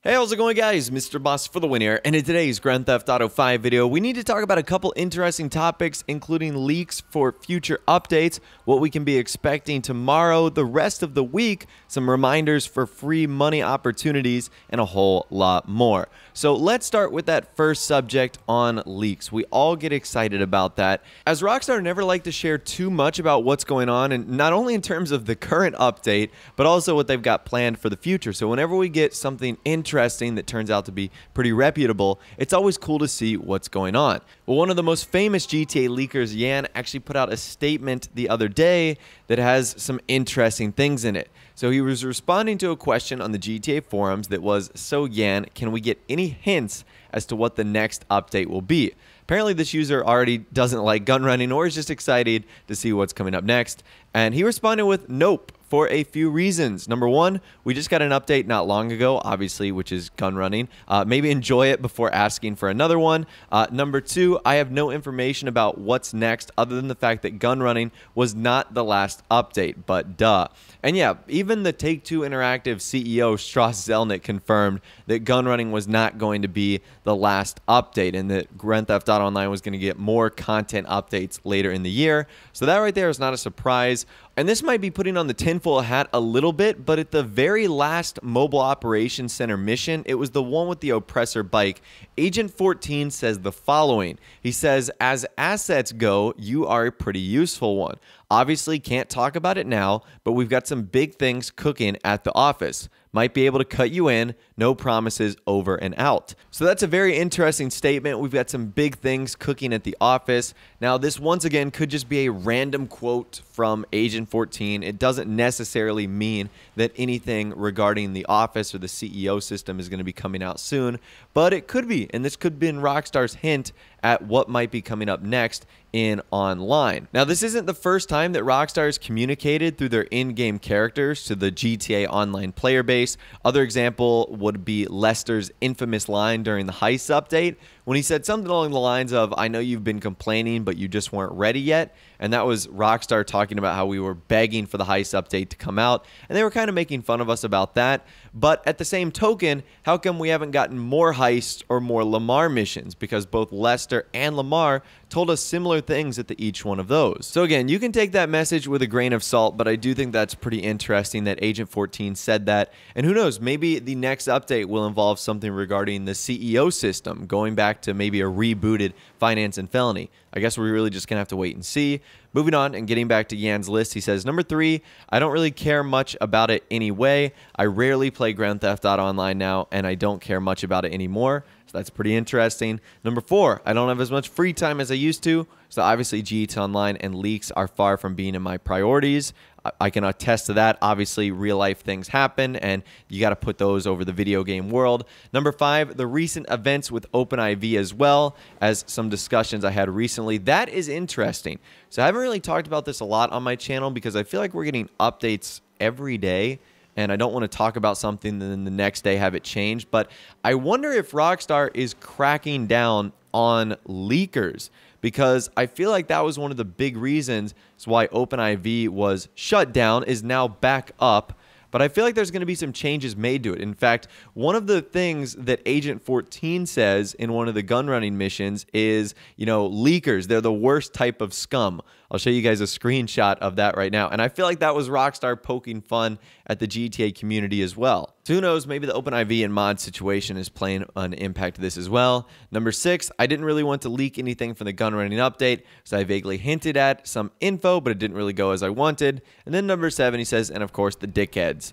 Hey, how's it going, guys? Mr. Boss for the win here, and in today's Grand Theft Auto 5 video, we need to talk about a couple interesting topics, including leaks for future updates, what we can be expecting tomorrow, the rest of the week, some reminders for free money opportunities, and a whole lot more. So let's start with that first subject on leaks. We all get excited about that, as Rockstar never like to share too much about what's going on, and not only in terms of the current update, but also what they've got planned for the future. So whenever we get something interesting that turns out to be pretty reputable, it's always cool to see what's going on. Well, one of the most famous GTA leakers, Yan, actually put out a statement the other day that has some interesting things in it. So he was responding to a question on the GTA forums that was, so Yan, can we get any hints as to what the next update will be? Apparently this user already doesn't like gun running or is just excited to see what's coming up next. And he responded with nope, for a few reasons. Number one, we just got an update not long ago, obviously, which is gun running. Maybe enjoy it before asking for another one. Number two, I have no information about what's next other than the fact that gun running was not the last update, but duh. And yeah, even the Take-Two Interactive CEO Strauss Zelnick confirmed that gun running was not going to be the last update and that Grand Theft Auto Online was going to get more content updates later in the year. So that right there is not a surprise. And this might be putting on the tinfoil hat a little bit, but at the very last Mobile Operations Center mission, it was the one with the oppressor bike, Agent 14 says the following. He says, as assets go, you are a pretty useful one. Obviously can't talk about it now, but we've got some big things cooking at the office. Might be able to cut you in, no promises, over and out. So that's a very interesting statement. We've got some big things cooking at the office. Now this once again could just be a random quote from Agent 14. It doesn't necessarily mean that anything regarding the office or the CEO system is going to be coming out soon, but it could be, and this could be Rockstar's hint at what might be coming up next in online. Now, this isn't the first time that Rockstar has communicated through their in-game characters to the GTA Online player base. Other example would be Lester's infamous line during the Heist update when he said something along the lines of, I know you've been complaining, but you just weren't ready yet. And that was Rockstar talking about how we were begging for the Heist update to come out, and they were kind of making fun of us about that. But at the same token, how come we haven't gotten more Heists or more Lamar missions? Because both Lester and Lamar told us similar things at each one of those. So again, you can take that message with a grain of salt, but I do think that's pretty interesting that Agent 14 said that. And who knows, maybe the next update will involve something regarding the CEO system, going back to maybe a rebooted Finance and Felony. I guess we're really just going to have to wait and see. Moving on and getting back to Yan's list, he says, number 3, I don't really care much about it anyway. I rarely play Grand Theft Auto Online now, and I don't care much about it anymore. So that's pretty interesting. Number 4, I don't have as much free time as I used to. So obviously GTA Online and leaks are far from being in my priorities. I can attest to that. Obviously, real life things happen, and you got to put those over the video game world. Number 5, the recent events with OpenIV as well as some discussions I had recently. That is interesting. So I haven't really talked about this a lot on my channel because I feel like we're getting updates every day, and I don't want to talk about something and then the next day have it change. But I wonder if Rockstar is cracking down on leakers, because I feel like that was one of the big reasons why OpenIV was shut down, is now back up. But I feel like there's going to be some changes made to it. In fact, one of the things that Agent 14 says in one of the gun running missions is, you know, leakers, they're the worst type of scum. I'll show you guys a screenshot of that right now. And I feel like that was Rockstar poking fun at the GTA community as well. So who knows, maybe the OpenIV and mod situation is playing an impact to this as well. Number 6, I didn't really want to leak anything from the gun running update, so I vaguely hinted at some info, but it didn't really go as I wanted. And then number 7, he says, and of course, the dickheads.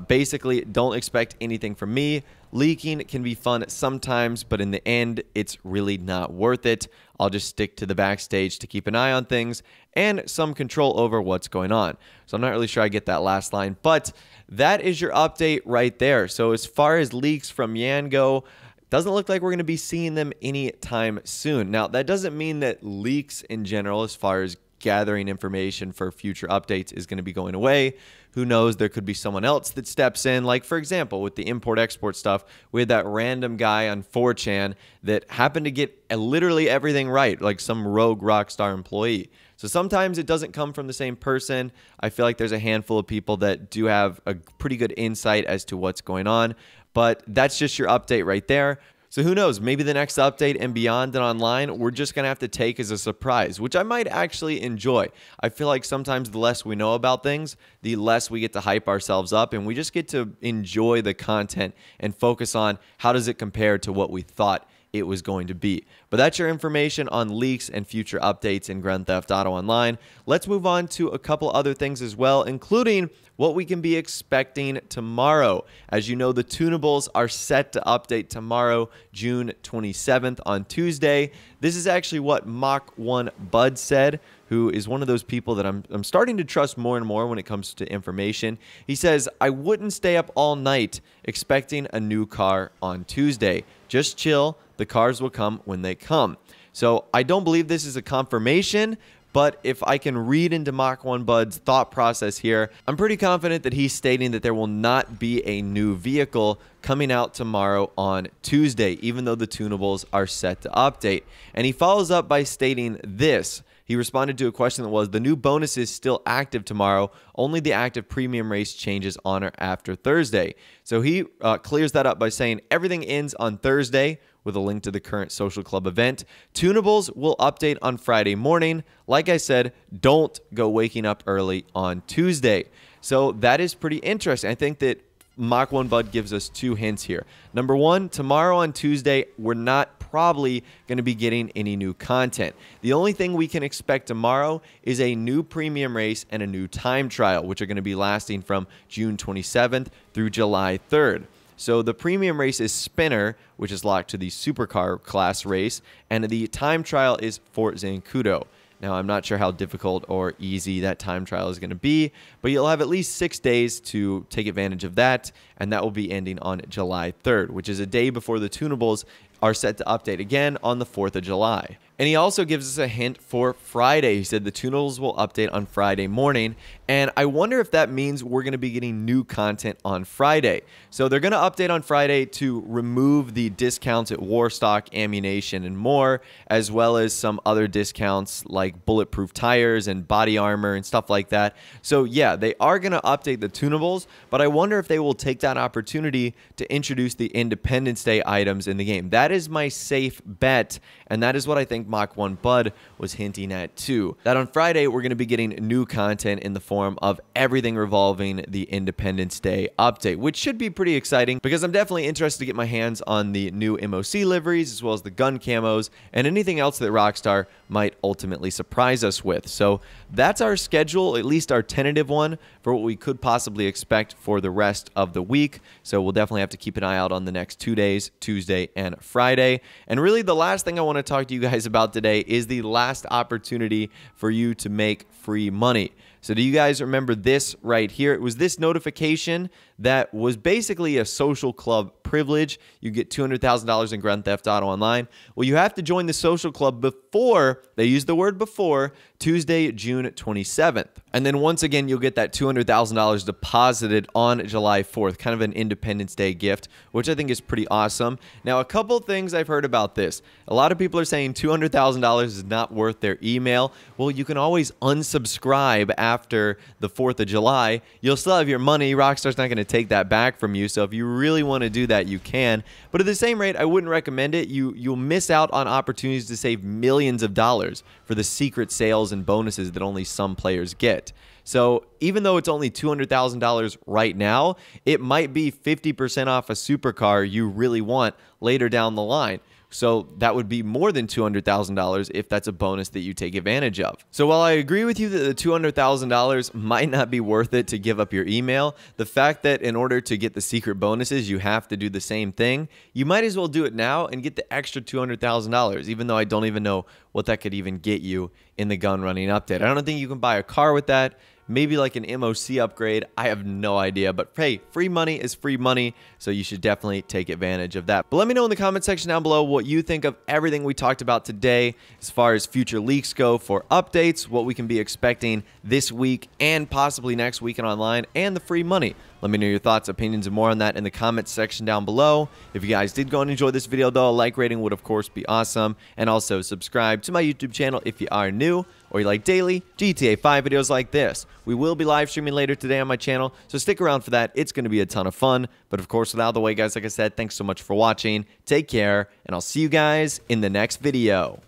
Basically, don't expect anything from me. Leaking can be fun sometimes, but in the end, it's really not worth it. I'll just stick to the backstage to keep an eye on things and some control over what's going on. So I'm not really sure I get that last line, but that is your update right there. So as far as leaks from Yan go, doesn't look like we're going to be seeing them anytime soon. Now, that doesn't mean that leaks in general, as far as gathering information for future updates, is going to be going away. Who knows, there could be someone else that steps in. Like, for example, with the import-export stuff, we had that random guy on 4chan that happened to get literally everything right, like some rogue Rockstar employee. So sometimes it doesn't come from the same person. I feel like there's a handful of people that do have a pretty good insight as to what's going on. but that's just your update right there. So who knows, maybe the next update and beyond and online, we're just going to have to take as a surprise, which I might actually enjoy. I feel like sometimes the less we know about things, the less we get to hype ourselves up, and we just get to enjoy the content and focus on how does it compare to what we thought it was going to be. But that's your information on leaks and future updates in Grand Theft Auto Online. Let's move on to a couple other things as well, including what we can be expecting tomorrow. As you know, the tunables are set to update tomorrow, June 27th on Tuesday. This is actually what Mach 1 Bud said, who is one of those people that I'm starting to trust more and more when it comes to information. He says, I wouldn't stay up all night expecting a new car on Tuesday. Just chill. The cars will come when they come. So I don't believe this is a confirmation, but if I can read into Mach 1 Bud's thought process here, I'm pretty confident that he's stating that there will not be a new vehicle coming out tomorrow on Tuesday, even though the tunables are set to update. And he follows up by stating this. He responded to a question that was, the new bonus is still active tomorrow, only the active premium race changes on or after Thursday. So he clears that up by saying everything ends on Thursday, with a link to the current social club event. Tunables will update on Friday morning. Like I said, don't go waking up early on Tuesday. So that is pretty interesting. I think that Mach 1 Bud gives us two hints here. Number one, tomorrow on Tuesday, we're not probably going to be getting any new content. The only thing we can expect tomorrow is a new premium race and a new time trial, which are going to be lasting from June 27th through July 3rd. So the premium race is Spinner, which is locked to the supercar class race, and the time trial is Fort Zancudo. Now, I'm not sure how difficult or easy that time trial is going to be, but you'll have at least 6 days to take advantage of that, and that will be ending on July 3rd, which is a day before the tunables are set to update again on the 4th of July. And he also gives us a hint for Friday. He said the tunables will update on Friday morning, and I wonder if that means we're going to be getting new content on Friday. So they're going to update on Friday to remove the discounts at Warstock, ammunition, and more, as well as some other discounts like bulletproof tires and body armor and stuff like that. So yeah, they are going to update the tunables, but I wonder if they will take that opportunity to introduce the Independence Day items in the game. That is my safe bet, and that is what I think Mach 1 Bud was hinting at too. That on Friday, we're going to be getting new content in the form of everything revolving the Independence Day update, which should be pretty exciting because I'm definitely interested to get my hands on the new MOC liveries as well as the gun camos and anything else that Rockstar might ultimately surprise us with. So that's our schedule, at least our tentative one, for what we could possibly expect for the rest of the week. So we'll definitely have to keep an eye out on the next 2 days, Tuesday and Friday. And really the last thing I want to talk to you guys about today is the last opportunity for you to make free money. So do you guys remember this right here? It was this notification that was basically a social club privilege. You get $200,000 in Grand Theft Auto Online. Well, you have to join the social club before, they use the word before, Tuesday, June 27th. And then once again, you'll get that $200,000 deposited on July 4th, kind of an Independence Day gift, which I think is pretty awesome. Now, a couple things I've heard about this. A lot of people are saying $200,000 is not worth their email. Well, you can always unsubscribe after the 4th of July. You'll still have your money. Rockstar's not going to take that back from you. So if you really want to do that, you can. But at the same rate, I wouldn't recommend it. You'll miss out on opportunities to save millions of dollars for the secret sales and bonuses that only some players get. So even though it's only $200,000 right now, it might be 50% off a supercar you really want later down the line. So that would be more than $200,000 if that's a bonus that you take advantage of. So while I agree with you that the $200,000 might not be worth it to give up your email, the fact that in order to get the secret bonuses, you have to do the same thing, you might as well do it now and get the extra $200,000, even though I don't even know what that could even get you in the gun running update. I don't think you can buy a car with that. Maybe like an MOC upgrade. I have no idea. But hey, free money is free money, so you should definitely take advantage of that. But let me know in the comment section down below what you think of everything we talked about today as far as future leaks go for updates, what we can be expecting this week and possibly next week in online, and the free money. Let me know your thoughts, opinions, and more on that in the comments section down below. If you guys did go and enjoy this video, though, a like rating would, of course, be awesome. And also subscribe to my YouTube channel if you are new, or you like daily GTA 5 videos like this. We will be live streaming later today on my channel, so stick around for that. It's going to be a ton of fun. But of course, without the way, guys, like I said, thanks so much for watching. Take care, and I'll see you guys in the next video.